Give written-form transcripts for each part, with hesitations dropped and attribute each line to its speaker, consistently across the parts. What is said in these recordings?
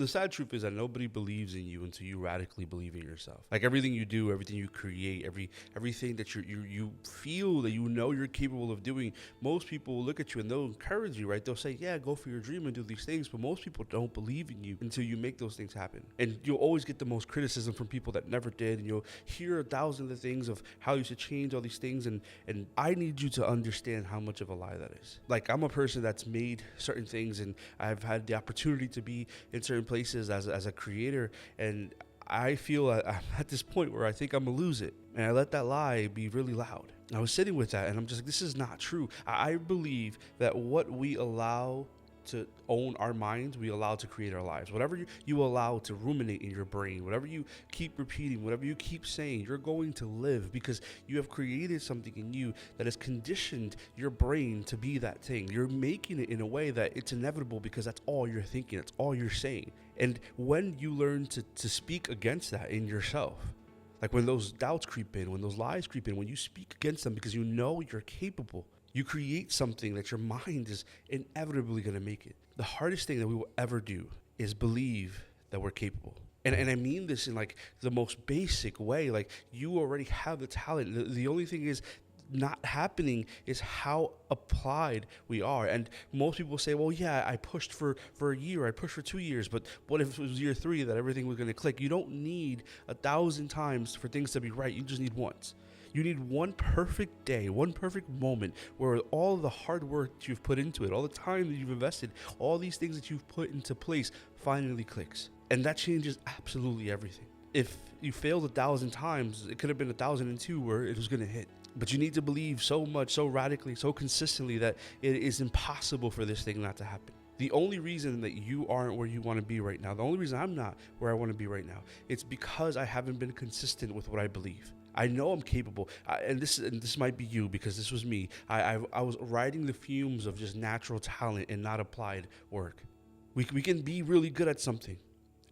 Speaker 1: The sad truth is that nobody believes in you until you radically believe in yourself. Like everything you do, everything you create, everything that you feel that you know you're capable of doing, most people will look at you and they'll encourage you, right? They'll say, yeah, go for your dream and do these things. But most people don't believe in you until you make those things happen. And you'll always get the most criticism from people that never did. And you'll hear 1,000 of things of how you should change all these things. And I need you to understand how much of a lie that is. Like, I'm a person that's made certain things, and I've had the opportunity to be in certain places as a creator, and I feel I'm at this point where I think I'm gonna lose it, and I let that lie be really loud. I was sitting with that, and I'm just like, this is not true. I believe that what we allow to own our minds, we allow to create our lives. Whatever you allow to ruminate in your brain, whatever you keep repeating, whatever you keep saying, you're going to live, because you have created something in you that has conditioned your brain to be that thing. You're making it in a way that it's inevitable because that's all you're thinking, that's all you're saying. And when you learn to speak against that in yourself, like when those doubts creep in, when those lies creep in, when you speak against them because you know you're capable, you create something that your mind is inevitably going to make it. The hardest thing that we will ever do is believe that we're capable. And I mean this in like the most basic way. Like, you already have the talent. The only thing is not happening is how applied we are. And most people say, well, yeah, I pushed for a year, I pushed for 2 years, but what if it was year 3 that everything was going to click? You don't need 1,000 times for things to be right. You just need once. You need one perfect day, one perfect moment where all the hard work that you've put into it, all the time that you've invested, all these things that you've put into place finally clicks. And that changes absolutely everything. If you failed 1,000 times, it could have been 1,002 where it was going to hit. But you need to believe so much, so radically, so consistently that it is impossible for this thing not to happen. The only reason that you aren't where you want to be right now, the only reason I'm not where I want to be right now, it's because I haven't been consistent with what I believe. I know I'm capable, and this might be you, because this was me. I was riding the fumes of just natural talent and not applied work. We can be really good at something,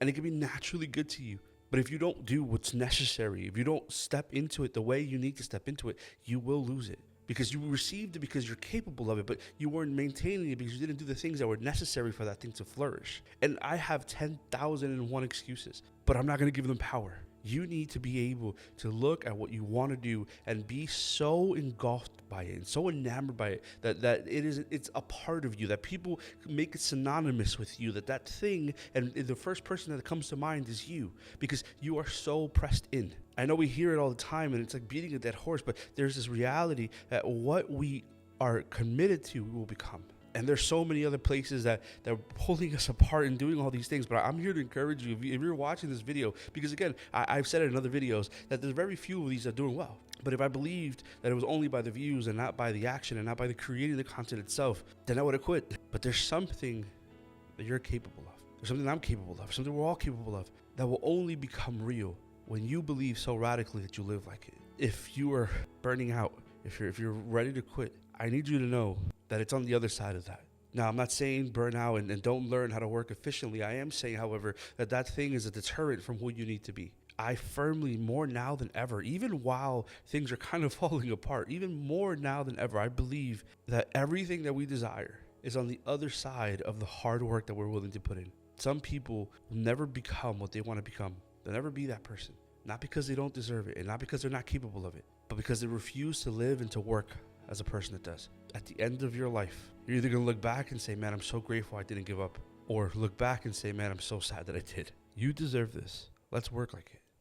Speaker 1: and it can be naturally good to you. But if you don't do what's necessary, if you don't step into it the way you need to step into it, you will lose it. Because you received it because you're capable of it, but you weren't maintaining it because you didn't do the things that were necessary for that thing to flourish. And I have 10,001 excuses, but I'm not going to give them power. You need to be able to look at what you want to do and be so engulfed by it and so enamored by it that it's a part of you, that people make it synonymous with you, that thing, and the first person that comes to mind is you, because you are so pressed in. I know we hear it all the time, and it's like beating a dead horse, but there's this reality that what we are committed to, we will become. And there's so many other places that are pulling us apart and doing all these things. But I'm here to encourage you, if you're watching this video, because again, I've said it in other videos, that there's very few of these that are doing well. But if I believed that it was only by the views and not by the action and not by the creating the content itself, then I would have quit. But there's something that you're capable of. There's something I'm capable of, something we're all capable of, that will only become real when you believe so radically that you live like it. If you are burning out, if you're ready to quit, I need you to know that it's on the other side of that. Now, I'm not saying burn out and don't learn how to work efficiently. I am saying, however, that thing is a deterrent from who you need to be. I firmly, more now than ever, even while things are kind of falling apart, even more now than ever, I believe that everything that we desire is on the other side of the hard work that we're willing to put in. Some people will never become what they want to become. They'll never be that person. Not because they don't deserve it and not because they're not capable of it, but because they refuse to live and to work as a person that does. At the end of your life, you're either going to look back and say, man, I'm so grateful I didn't give up, or look back and say, man, I'm so sad that I did. You deserve this. Let's work like it.